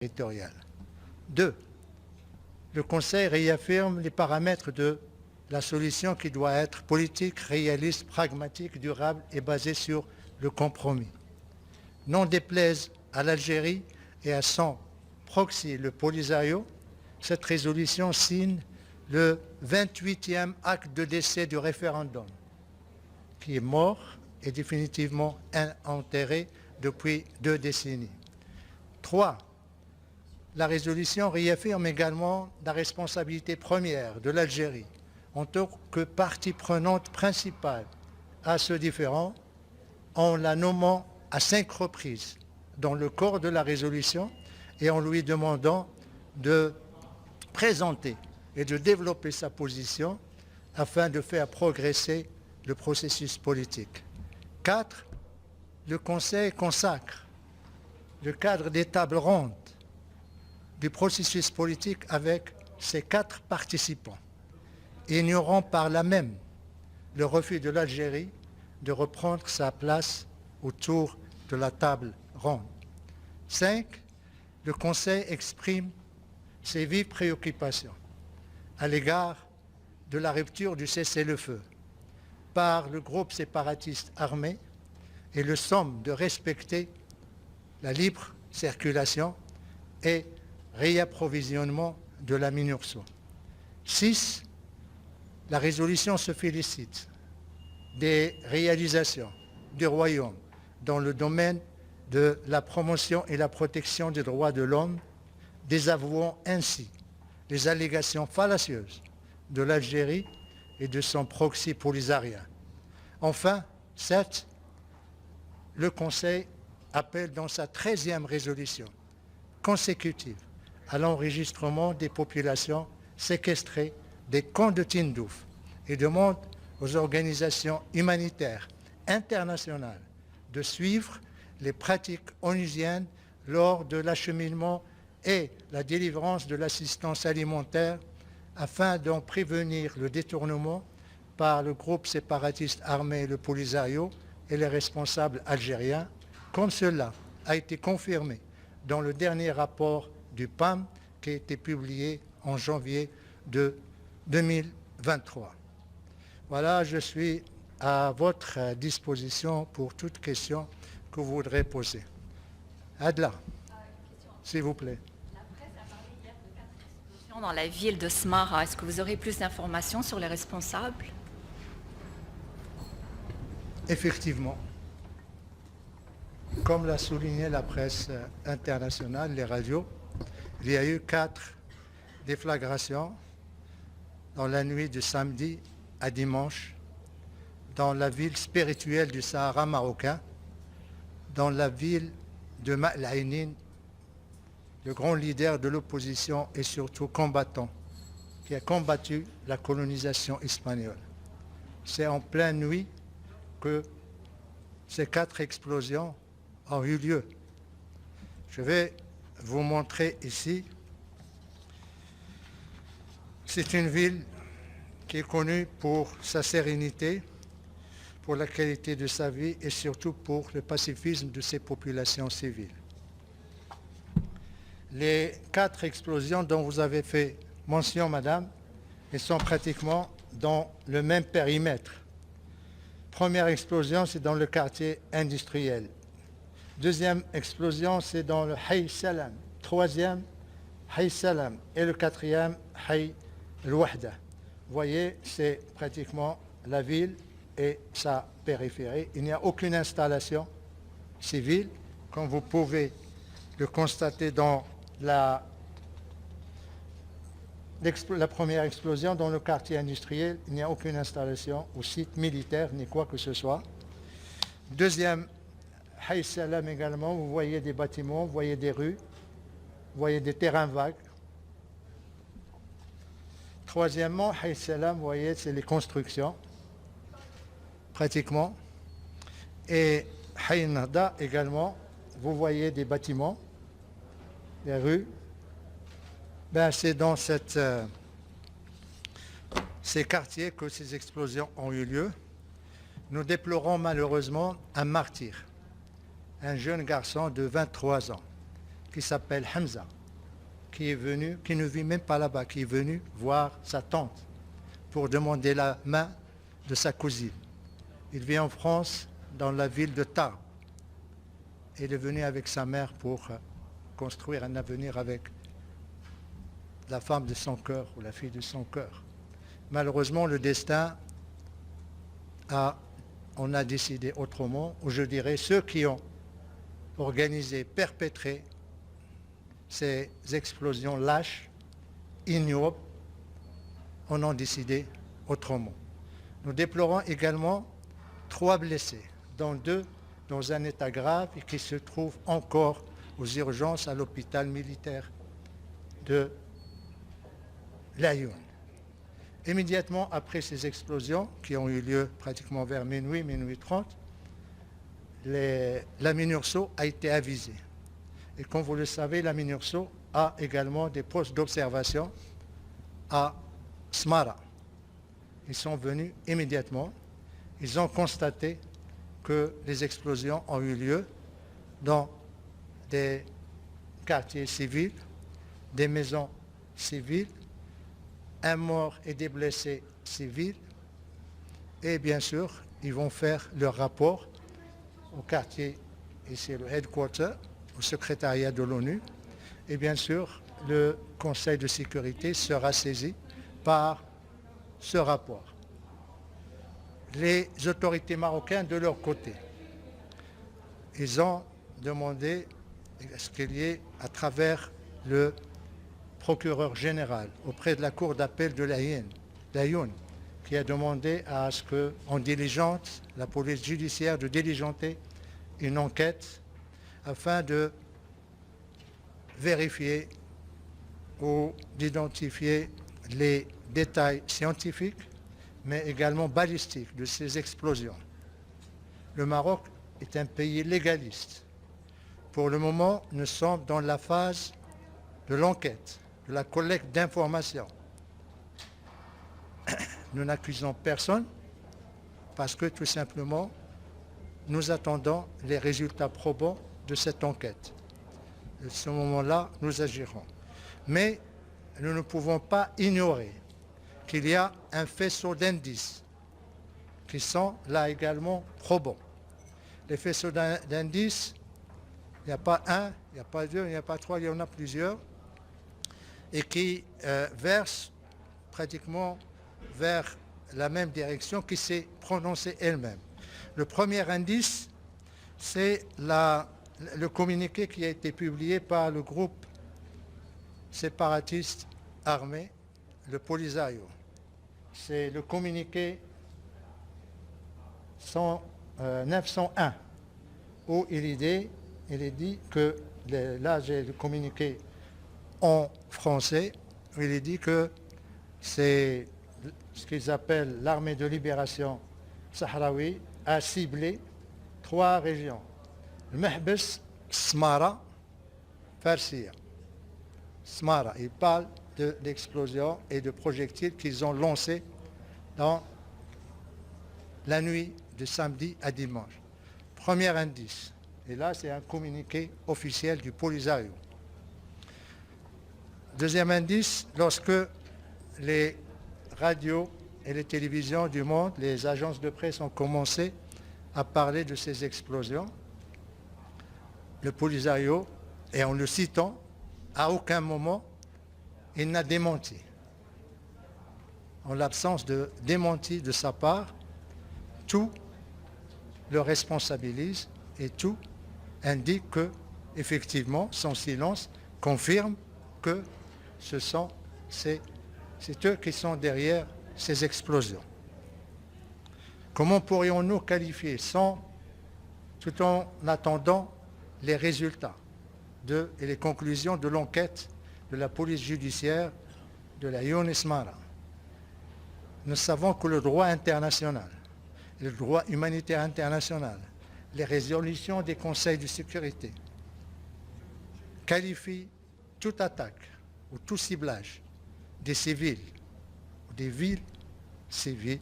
territoriale. 2. Le Conseil réaffirme les paramètres de la solution qui doit être politique, réaliste, pragmatique, durable et basée sur le compromis. N'en déplaise à l'Algérie et à son proxy, le Polisario, cette résolution signe le 28e acte de décès du référendum, qui est mort et définitivement enterré depuis 2 décennies. 3. La résolution réaffirme également la responsabilité première de l'Algérie en tant que partie prenante principale à ce différend, en la nommant à 5 reprises dans le corps de la résolution et en lui demandant de présenter et de développer sa position afin de faire progresser le processus politique. 4. Le Conseil consacre le cadre des tables rondes du processus politique avec ses 4 participants, ignorant par là même le refus de l'Algérie de reprendre sa place autour de la table ronde. 5. Le Conseil exprime ses vives préoccupations à l'égard de la rupture du cessez-le-feu par le groupe séparatiste armé et le somme de respecter la libre circulation et réapprovisionnement de la MINURSO. 6. La résolution se félicite des réalisations du Royaume dans le domaine de la promotion et la protection des droits de l'homme, désavouant ainsi les allégations fallacieuses de l'Algérie et de son proxy polisarien. Enfin, 7. Le Conseil appelle dans sa 13e résolution consécutive à l'enregistrement des populations séquestrées des camps de Tindouf et demande aux organisations humanitaires internationales de suivre les pratiques onusiennes lors de l'acheminement et la délivrance de l'assistance alimentaire afin d'en prévenir le détournement par le groupe séparatiste armé, le Polisario, et les responsables algériens, comme cela a été confirmé dans le dernier rapport du PAM qui a été publié en janvier de 2023. Voilà, je suis à votre disposition pour toute question que vous voudrez poser. Adla, s'il vous plaît. La presse a parlé hier de 4 explosions dans la ville de Smara. Est-ce que vous aurez plus d'informations sur les responsables? Effectivement, comme l'a souligné la presse internationale, les radios, il y a eu 4 déflagrations dans la nuit de samedi à dimanche dans la ville spirituelle du Sahara marocain, dans la ville de Ma'al-Ainin, le grand leader de l'opposition et surtout combattant, qui a combattu la colonisation espagnole. C'est en pleine nuit que ces 4 explosions ont eu lieu. Je vais vous montrer ici. C'est une ville qui est connue pour sa sérénité, pour la qualité de sa vie et surtout pour le pacifisme de ses populations civiles. Les 4 explosions dont vous avez fait mention, madame, elles sont pratiquement dans le même périmètre. Première explosion, c'est dans le quartier industriel. Deuxième explosion, c'est dans le Hay Salam. Troisième, Hay Salam. Et le 4e, Hay El-Wahda. Vous voyez, c'est pratiquement la ville et sa périphérie. Il n'y a aucune installation civile, comme vous pouvez le constater dans la première explosion dans le quartier industriel. Il n'y a aucune installation ou site militaire ni quoi que ce soit. Deuxième, Hay Salam également, vous voyez des bâtiments, vous voyez des rues, vous voyez des terrains vagues. Troisièmement, Hay Salam, vous voyez, c'est les constructions, pratiquement. Et Hay Nahda également, vous voyez des bâtiments, des rues. Ben, c'est dans ces quartiers que ces explosions ont eu lieu. Nous déplorons malheureusement un martyr, un jeune garçon de 23 ans, qui s'appelle Hamza, qui ne vit même pas là-bas, qui est venu voir sa tante pour demander la main de sa cousine. Il vit en France, dans la ville de Tarbes. Il est venu avec sa mère pour construire un avenir avec la femme de son cœur ou la fille de son cœur. Malheureusement, le destin on a décidé autrement, ou je dirais ceux qui ont organisé, perpétré ces explosions lâches, ignobles, on a décidé autrement. Nous déplorons également 3 blessés, dont 2 dans un état grave et qui se trouvent encore aux urgences à l'hôpital militaire de Laayoune. Immédiatement après ces explosions, qui ont eu lieu pratiquement vers minuit 30, la MINURSO a été avisée. Et comme vous le savez, la MINURSO a également des postes d'observation à Smara. Ils sont venus immédiatement. Ils ont constaté que les explosions ont eu lieu dans des quartiers civils, des maisons civiles, un mort et des blessés civils. Et bien sûr, ils vont faire leur rapport au quartier, ici le headquarter, au secrétariat de l'ONU. Et bien sûr, le Conseil de sécurité sera saisi par ce rapport. Les autorités marocaines, de leur côté, ils ont demandé à ce qu'il y ait, à travers le procureur général, auprès de la cour d'appel de Laayoune, qui a demandé à ce qu'on diligente, la police judiciaire de diligenter une enquête afin de vérifier ou d'identifier les détails scientifiques, mais également balistiques de ces explosions. Le Maroc est un pays légaliste. Pour le moment, nous sommes dans la phase de l'enquête, de la collecte d'informations. Nous n'accusons personne parce que tout simplement, nous attendons les résultats probants de cette enquête. À ce moment-là, nous agirons. Mais nous ne pouvons pas ignorer qu'il y a un faisceau d'indices qui sont là également probants. Les faisceaux d'indices, il n'y a pas un, il n'y a pas deux, il n'y a pas trois, il y en a plusieurs, et qui versent pratiquement vers la même direction qui s'est prononcée elle-même. Le premier indice, c'est le communiqué qui a été publié par le groupe séparatiste armé, le Polisario. C'est le communiqué 901, où il est dit que, là j'ai le communiqué en français, où il est dit que c'est ce qu'ils appellent l'armée de libération sahraoui a ciblé 3 régions. Le Mehbes, Smara, Farsiya. Smara, il parle d'explosions et de projectiles qu'ils ont lancés dans la nuit de samedi à dimanche. Premier indice. Et là, c'est un communiqué officiel du Polisario. Deuxième indice, lorsque les radios et les télévisions du monde, les agences de presse ont commencé à parler de ces explosions, le Polisario, et en le citant, à aucun moment, il n'a démenti. En l'absence de démenti de sa part, tout le responsabilise et tout indique que, effectivement, son silence confirme que c'est eux qui sont derrière ces explosions. Comment pourrions-nous qualifier tout en attendant les résultats et les conclusions de l'enquête de la police judiciaire de Laayoune Smara? Nous savons que le droit international, le droit humanitaire international, les résolutions des conseils de sécurité qualifient toute attaque ou tout ciblage des civils ou des villes civiles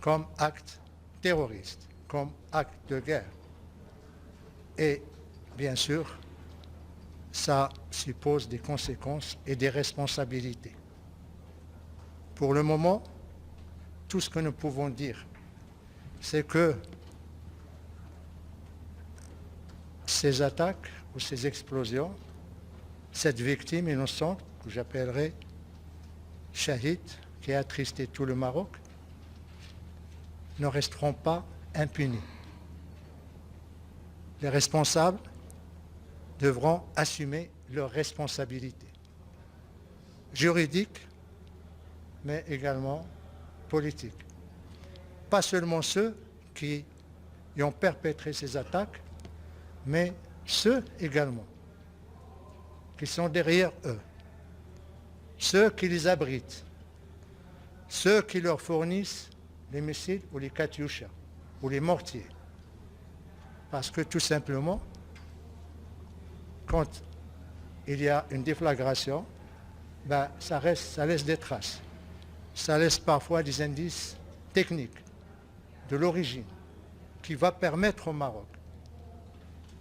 comme acte terroriste, comme acte de guerre. Et bien sûr, ça suppose des conséquences et des responsabilités. Pour le moment, tout ce que nous pouvons dire, c'est que ces attaques ou ces explosions, cette victime innocente, que j'appellerai Shahid, qui a attristé tout le Maroc, ne resteront pas impunis. Les responsables devront assumer leurs responsabilités juridiques, mais également politiques. Pas seulement ceux qui ont perpétré ces attaques, mais ceux également qui sont derrière eux, ceux qui les abritent, ceux qui leur fournissent les missiles ou les katyushas ou les mortiers. Parce que tout simplement, quand il y a une déflagration, ça laisse des traces. Ça laisse parfois des indices techniques de l'origine qui va permettre au Maroc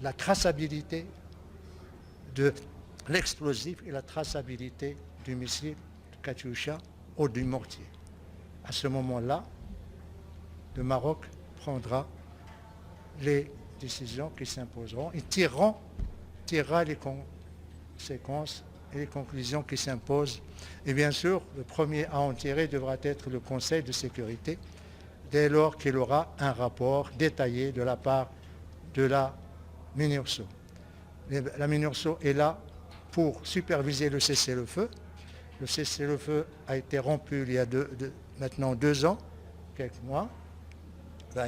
la traçabilité de l'explosif et la traçabilité du missile, du katyusha ou du mortier. À ce moment-là, le Maroc prendra les décisions qui s'imposeront et tirera les conséquences et les conclusions qui s'imposent. Et bien sûr, le premier à en tirer devra être le Conseil de sécurité, dès lors qu'il aura un rapport détaillé de la part de la MINURSO. La MINURSO est là pour superviser le cessez-le-feu. Le cessez-le-feu a été rompu il y a maintenant 2 ans, quelques mois.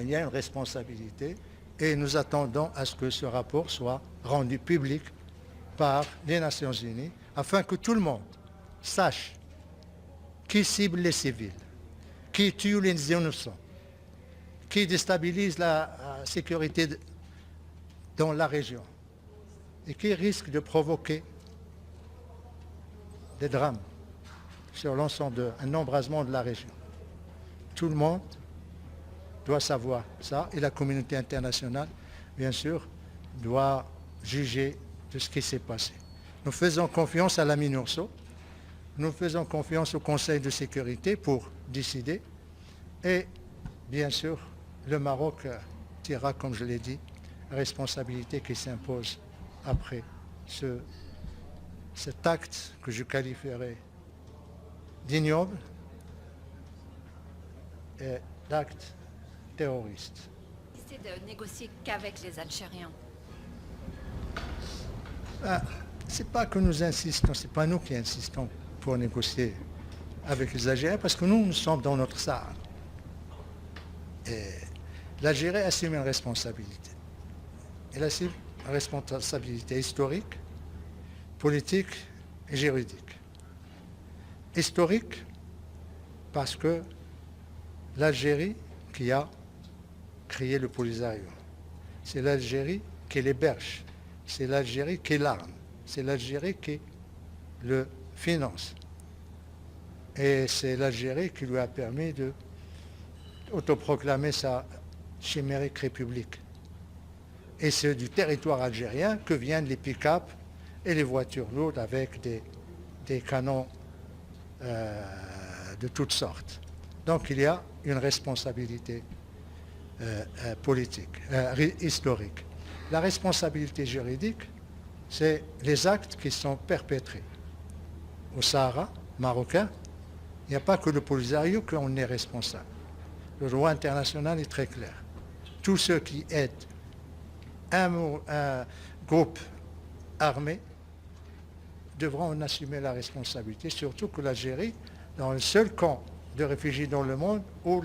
Il y a une responsabilité et nous attendons à ce que ce rapport soit rendu public par les Nations Unies afin que tout le monde sache qui cible les civils, qui tue les innocents, qui déstabilise la sécurité dans la région et qui risque de provoquer des drames sur l'ensemble d'un embrasement de la région. Tout le monde doit savoir ça et la communauté internationale, bien sûr, doit juger de ce qui s'est passé. Nous faisons confiance à la MINURSO, nous faisons confiance au Conseil de sécurité pour décider et bien sûr le Maroc tirera, comme je l'ai dit, la responsabilité qui s'impose après cet acte que je qualifierais d'ignoble et d'acte terroriste. C'est de négocier qu'avec les Algériens. C'est pas que nous insistons, c'est pas nous qui insistons pour négocier avec les Algériens, parce que nous sommes dans notre Sahara. Et l'Algérie assume une responsabilité. Elle assume une responsabilité historique, politique et juridique. Historique, parce que l'Algérie qui a créé le Polisario, c'est l'Algérie qui l'héberge, c'est l'Algérie qui l'arme, c'est l'Algérie qui le finance. Et c'est l'Algérie qui lui a permis de autoproclamer sa chimérique république. Et c'est du territoire algérien que viennent les pick-up et les voitures lourdes avec des canons de toutes sortes. Donc il y a une responsabilité politique, historique. La responsabilité juridique, c'est les actes qui sont perpétrés. Au Sahara marocain, il n'y a pas que le Polisario qu'on est responsable. Le droit international est très clair. Tous ceux qui aident un groupe armé devront en assumer la responsabilité, surtout que l'Algérie, dans le seul camp de réfugiés dans le monde où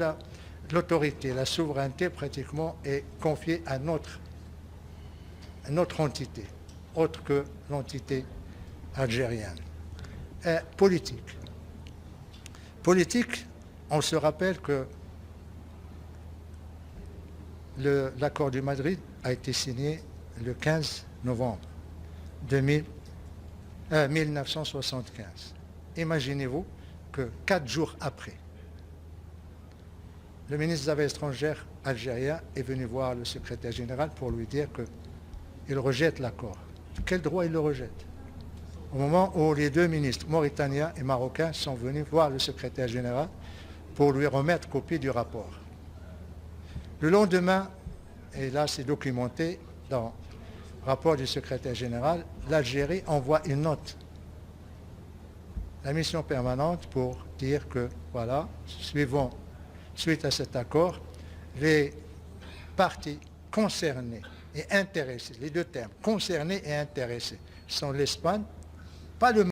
l'autorité, la souveraineté pratiquement est confiée à notre entité, autre que l'entité algérienne. Politique. Politique, on se rappelle que l'accord de Madrid a été signé le 15 novembre 1975. Imaginez-vous que 4 jours après, le ministre des Affaires étrangères algérien est venu voir le secrétaire général pour lui dire qu'il rejette l'accord. De quel droit il le rejette? au moment où les deux ministres mauritaniens et marocains sont venus voir le secrétaire général pour lui remettre copie du rapport. Le lendemain, et là c'est documenté dans le rapport du secrétaire général, l'Algérie envoie une note, la mission permanente, pour dire que, voilà, suite à cet accord, les parties concernées et intéressées, les deux termes, concernés et intéressés, sont l'Espagne, pas le